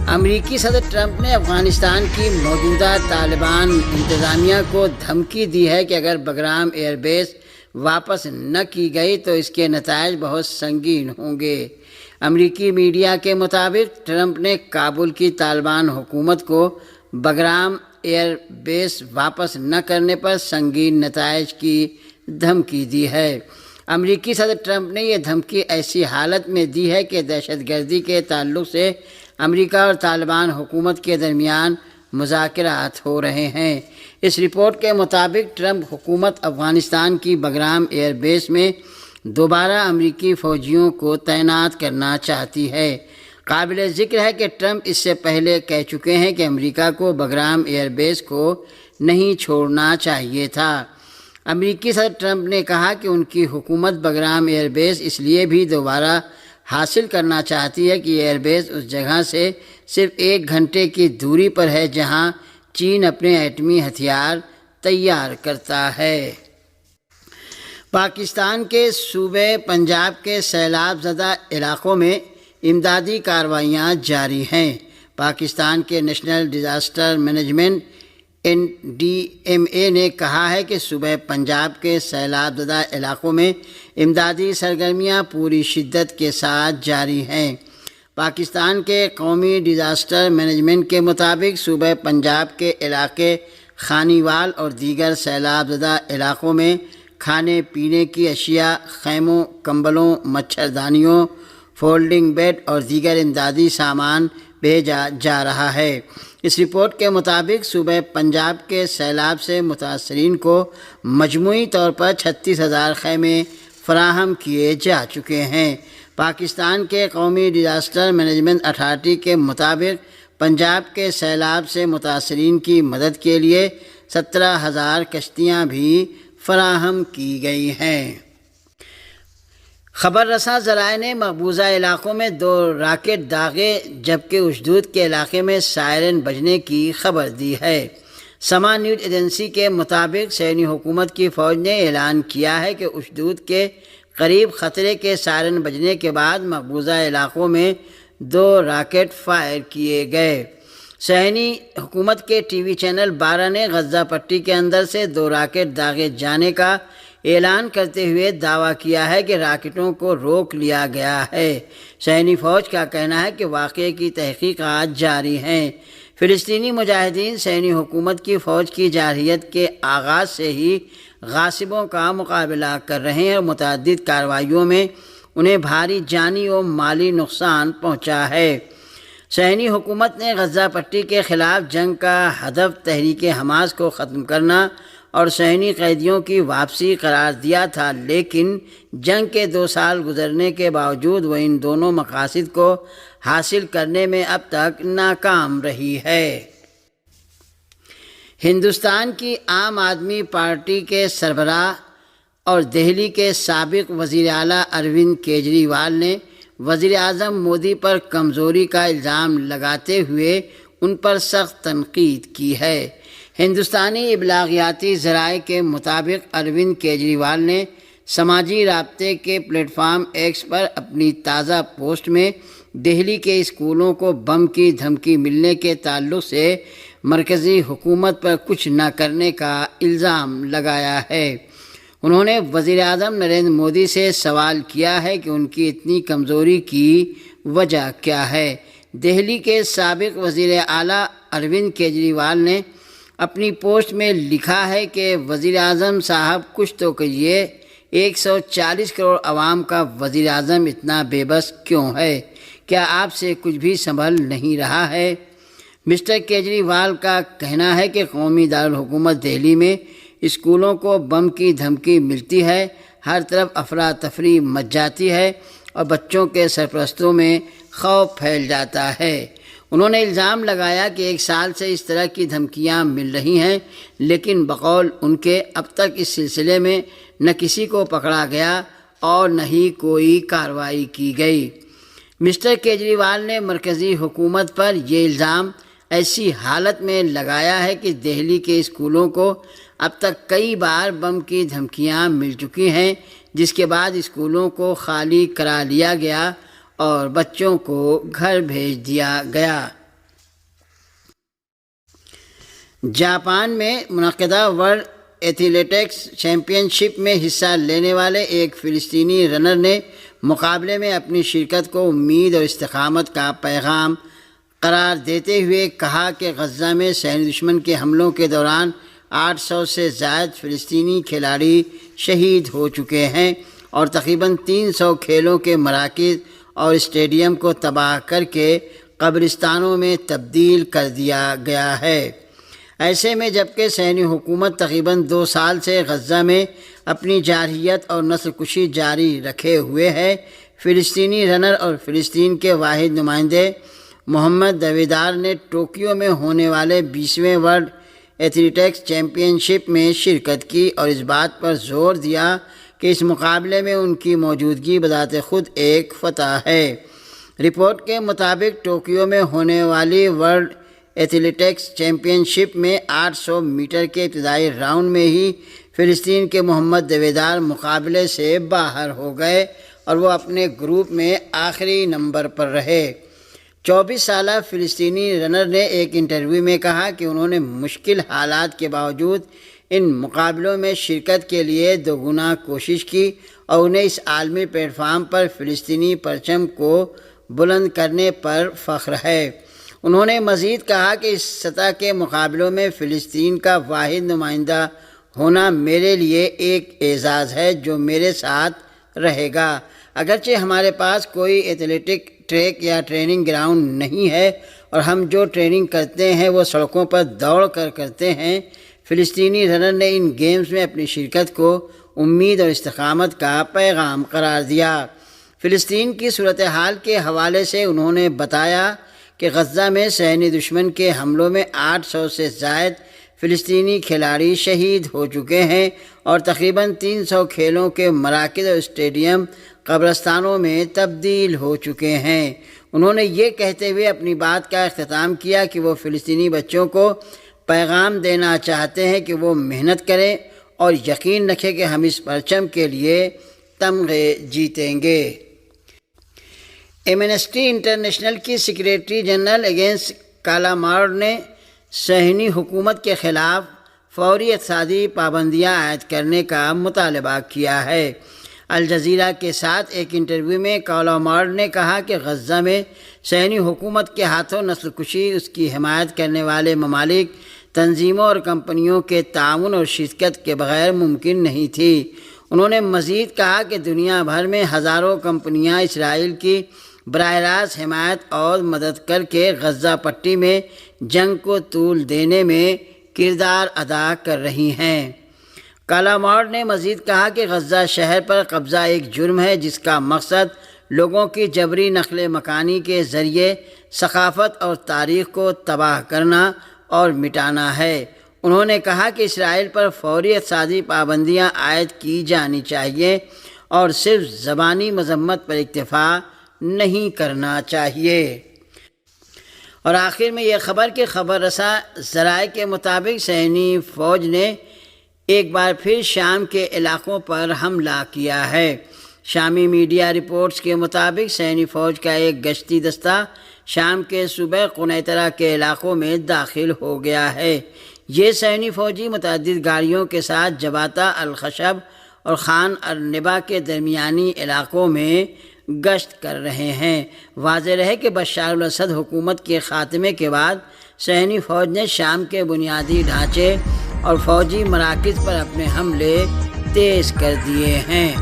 امریکی صدر ٹرمپ نے افغانستان کی موجودہ طالبان انتظامیہ کو دھمکی دی ہے کہ اگر بگرام ایئر بیس واپس نہ کی گئی تو اس کے نتائج بہت سنگین ہوں گے۔ امریکی میڈیا کے مطابق ٹرمپ نے کابل کی طالبان حکومت کو بگرام ایئر بیس واپس نہ کرنے پر سنگین نتائج کی دھمکی دی ہے۔ امریکی صدر ٹرمپ نے یہ دھمکی ایسی حالت میں دی ہے کہ دہشت گردی کے تعلق سے امریکہ اور طالبان حکومت کے درمیان مذاکرات ہو رہے ہیں۔ اس رپورٹ کے مطابق ٹرمپ حکومت افغانستان کی بگرام ایئر بیس میں دوبارہ امریکی فوجیوں کو تعینات کرنا چاہتی ہے۔ قابل ذکر ہے کہ ٹرمپ اس سے پہلے کہہ چکے ہیں کہ امریکہ کو بگرام ایئر بیس کو نہیں چھوڑنا چاہیے تھا۔ امریکی صدر ٹرمپ نے کہا کہ ان کی حکومت بگرام ایئر بیس اس لیے بھی دوبارہ حاصل کرنا چاہتی ہے کہ یہ ایئر بیس اس جگہ سے صرف 1 گھنٹے کی دوری پر ہے جہاں چین اپنے ایٹمی ہتھیار تیار کرتا ہے۔ پاکستان کے صوبے پنجاب کے سیلاب زدہ علاقوں میں امدادی کارروائیاں جاری ہیں۔ پاکستان کے نیشنل ڈیزاسٹر مینجمنٹ NDMA نے کہا ہے کہ صوبہ پنجاب کے سیلاب زدہ علاقوں میں امدادی سرگرمیاں پوری شدت کے ساتھ جاری ہیں۔ پاکستان کے قومی ڈیزاسٹر مینجمنٹ کے مطابق صوبہ پنجاب کے علاقے خانیوال اور دیگر سیلاب زدہ علاقوں میں کھانے پینے کی اشیاء، خیموں، کمبلوں، مچھردانیوں، فولڈنگ بیڈ اور دیگر امدادی سامان بھیجا جا رہا ہے۔ اس رپورٹ کے مطابق صوبہ پنجاب کے سیلاب سے متاثرین کو مجموعی طور پر 36,000 خیمے فراہم کیے جا چکے ہیں۔ پاکستان کے قومی ڈیزاسٹر مینجمنٹ اتھارٹی کے مطابق پنجاب کے سیلاب سے متاثرین کی مدد کے لیے 17,000 کشتیاں بھی فراہم کی گئی ہیں۔ خبر رساں ذرائع نے مقبوضہ علاقوں میں 2 راکٹ داغے جبکہ اشدود کے علاقے میں سائرن بجنے کی خبر دی ہے۔ سما نیوز ایجنسی کے مطابق صہیونی حکومت کی فوج نے اعلان کیا ہے کہ اشدود کے قریب خطرے کے سائرن بجنے کے بعد مقبوضہ علاقوں میں 2 راکٹ فائر کیے گئے۔ صہیونی حکومت کے ٹی وی چینل 12 نے غزہ پٹی کے اندر سے 2 راکٹ داغے جانے کا اعلان کرتے ہوئے دعویٰ کیا ہے کہ راکٹوں کو روک لیا گیا ہے۔ صہیونی فوج کا کہنا ہے کہ واقعے کی تحقیقات جاری ہیں۔ فلسطینی مجاہدین صہیونی حکومت کی فوج کی جارحیت کے آغاز سے ہی غاصبوں کا مقابلہ کر رہے ہیں اور متعدد کارروائیوں میں انہیں بھاری جانی و مالی نقصان پہنچا ہے۔ صہیونی حکومت نے غزہ پٹی کے خلاف جنگ کا ہدف تحریک حماس کو ختم کرنا اور صہیونی قیدیوں کی واپسی قرار دیا تھا، لیکن جنگ کے 2 سال گزرنے کے باوجود وہ ان دونوں مقاصد کو حاصل کرنے میں اب تک ناکام رہی ہے۔ ہندوستان کی عام آدمی پارٹی کے سربراہ اور دہلی کے سابق وزیر اعلیٰ اروند کیجریوال نے وزیر اعظم مودی پر کمزوری کا الزام لگاتے ہوئے ان پر سخت تنقید کی ہے۔ ہندوستانی ابلاغیاتی ذرائع کے مطابق اروند کیجریوال نے سماجی رابطے کے پلیٹ فارم ایکس پر اپنی تازہ پوسٹ میں دہلی کے اسکولوں کو بم کی دھمکی ملنے کے تعلق سے مرکزی حکومت پر کچھ نہ کرنے کا الزام لگایا ہے۔ انہوں نے وزیر اعظم نریندر مودی سے سوال کیا ہے کہ ان کی اتنی کمزوری کی وجہ کیا ہے۔ دہلی کے سابق وزیر اعلیٰ اروند کیجریوال نے اپنی پوسٹ میں لکھا ہے کہ وزیر اعظم صاحب کچھ تو کہیے، 140 کروڑ عوام کا وزیر اعظم اتنا بے بس کیوں ہے؟ کیا آپ سے کچھ بھی سنبھل نہیں رہا ہے؟ مسٹر کیجریوال کا کہنا ہے کہ قومی دارالحکومت دہلی میں اسکولوں کو بم کی دھمکی ملتی ہے، ہر طرف افراتفری مچ جاتی ہے اور بچوں کے سرپرستوں میں خوف پھیل جاتا ہے۔ انہوں نے الزام لگایا کہ 1 سال سے اس طرح کی دھمکیاں مل رہی ہیں، لیکن بقول ان کے اب تک اس سلسلے میں نہ کسی کو پکڑا گیا اور نہ ہی کوئی کارروائی کی گئی۔ مسٹر کیجریوال نے مرکزی حکومت پر یہ الزام ایسی حالت میں لگایا ہے کہ دہلی کے اسکولوں کو اب تک کئی بار بم کی دھمکیاں مل چکی ہیں، جس کے بعد اسکولوں کو خالی کرا لیا گیا اور بچوں کو گھر بھیج دیا گیا۔ جاپان میں منعقدہ ورلڈ ایتھلیٹکس چیمپئن شپ میں حصہ لینے والے ایک فلسطینی رنر نے مقابلے میں اپنی شرکت کو امید اور استقامت کا پیغام قرار دیتے ہوئے کہا کہ غزہ میں صہیونی دشمن کے حملوں کے دوران 800 سے زائد فلسطینی کھلاڑی شہید ہو چکے ہیں اور تقریباً 300 کھیلوں کے مراکز اور اسٹیڈیم کو تباہ کر کے قبرستانوں میں تبدیل کر دیا گیا ہے۔ ایسے میں جبکہ صہیونی حکومت تقریباً 2 سال سے غزہ میں اپنی جارحیت اور نسل کشی جاری رکھے ہوئے ہے، فلسطینی رنر اور فلسطین کے واحد نمائندے محمد دویدار نے ٹوکیو میں ہونے والے 20ویں ورلڈ ایتھلیٹکس چیمپئن شپ میں شرکت کی اور اس بات پر زور دیا کہ اس مقابلے میں ان کی موجودگی بذات خود ایک فتح ہے۔ رپورٹ کے مطابق ٹوکیو میں ہونے والی ورلڈ ایتھلیٹکس چیمپئن شپ میں 800 میٹر کے ابتدائی راؤنڈ میں ہی فلسطین کے محمد دویدار مقابلے سے باہر ہو گئے اور وہ اپنے گروپ میں آخری نمبر پر رہے۔ 24 سالہ فلسطینی رنر نے ایک انٹرویو میں کہا کہ انہوں نے مشکل حالات کے باوجود ان مقابلوں میں شرکت کے لیے دوگنا کوشش کی اور انہیں اس عالمی پلیٹ فارم پر فلسطینی پرچم کو بلند کرنے پر فخر ہے۔ انہوں نے مزید کہا کہ اس سطح کے مقابلوں میں فلسطین کا واحد نمائندہ ہونا میرے لیے ایک اعزاز ہے جو میرے ساتھ رہے گا۔ اگرچہ ہمارے پاس کوئی ایتھلیٹک ٹریک یا ٹریننگ گراؤنڈ نہیں ہے اور ہم جو ٹریننگ کرتے ہیں وہ سڑکوں پر دوڑ کر کرتے ہیں، فلسطینی رنر نے ان گیمز میں اپنی شرکت کو امید اور استقامت کا پیغام قرار دیا۔ فلسطین کی صورتحال کے حوالے سے انہوں نے بتایا کہ غزہ میں صہیونی دشمن کے حملوں میں 800 سے زائد فلسطینی کھلاڑی شہید ہو چکے ہیں اور تقریباً 300 کھیلوں کے مراکز اور اسٹیڈیم قبرستانوں میں تبدیل ہو چکے ہیں۔ انہوں نے یہ کہتے ہوئے اپنی بات کا اختتام کیا کہ وہ فلسطینی بچوں کو پیغام دینا چاہتے ہیں کہ وہ محنت کریں اور یقین رکھیں کہ ہم اس پرچم کے لیے تمغے جیتیں گے۔ ایمنسٹی انٹرنیشنل کی سیکریٹری جنرل اگینسٹ کالامارڈ نے صہیونی حکومت کے خلاف فوری اقتصادی پابندیاں عائد کرنے کا مطالبہ کیا ہے۔ الجزیرہ کے ساتھ ایک انٹرویو میں کالامارڈ نے کہا کہ غزہ میں صہیونی حکومت کے ہاتھوں نسل کشی اس کی حمایت کرنے والے ممالک، تنظیموں اور کمپنیوں کے تعاون اور شرکت کے بغیر ممکن نہیں تھی۔ انہوں نے مزید کہا کہ دنیا بھر میں ہزاروں کمپنیاں اسرائیل کی براہ راست حمایت اور مدد کر کے غزہ پٹی میں جنگ کو طول دینے میں کردار ادا کر رہی ہیں۔ کالامارڈ نے مزید کہا کہ غزہ شہر پر قبضہ ایک جرم ہے جس کا مقصد لوگوں کی جبری نقل مکانی کے ذریعے ثقافت اور تاریخ کو تباہ کرنا اور مٹانا ہے۔ انہوں نے کہا کہ اسرائیل پر فوری اقتصادی پابندیاں عائد کی جانی چاہیے اور صرف زبانی مذمت پر اکتفا نہیں کرنا چاہیے۔ اور آخر میں یہ خبر کہ خبر رساں ذرائع کے مطابق صہیونی فوج نے ایک بار پھر شام کے علاقوں پر حملہ کیا ہے۔ شامی میڈیا رپورٹس کے مطابق صہیونی فوج کا ایک گشتی دستہ شام کے صوبہ قنیطرہ کے علاقوں میں داخل ہو گیا ہے۔ یہ صہیونی فوجی متعدد گاڑیوں کے ساتھ جباتا الخشب اور خان النبا کے درمیانی علاقوں میں گشت کر رہے ہیں۔ واضح رہے کہ بشار الاسد حکومت کے خاتمے کے بعد صہیونی فوج نے شام کے بنیادی ڈھانچے اور فوجی مراکز پر اپنے حملے تیز کر دیے ہیں۔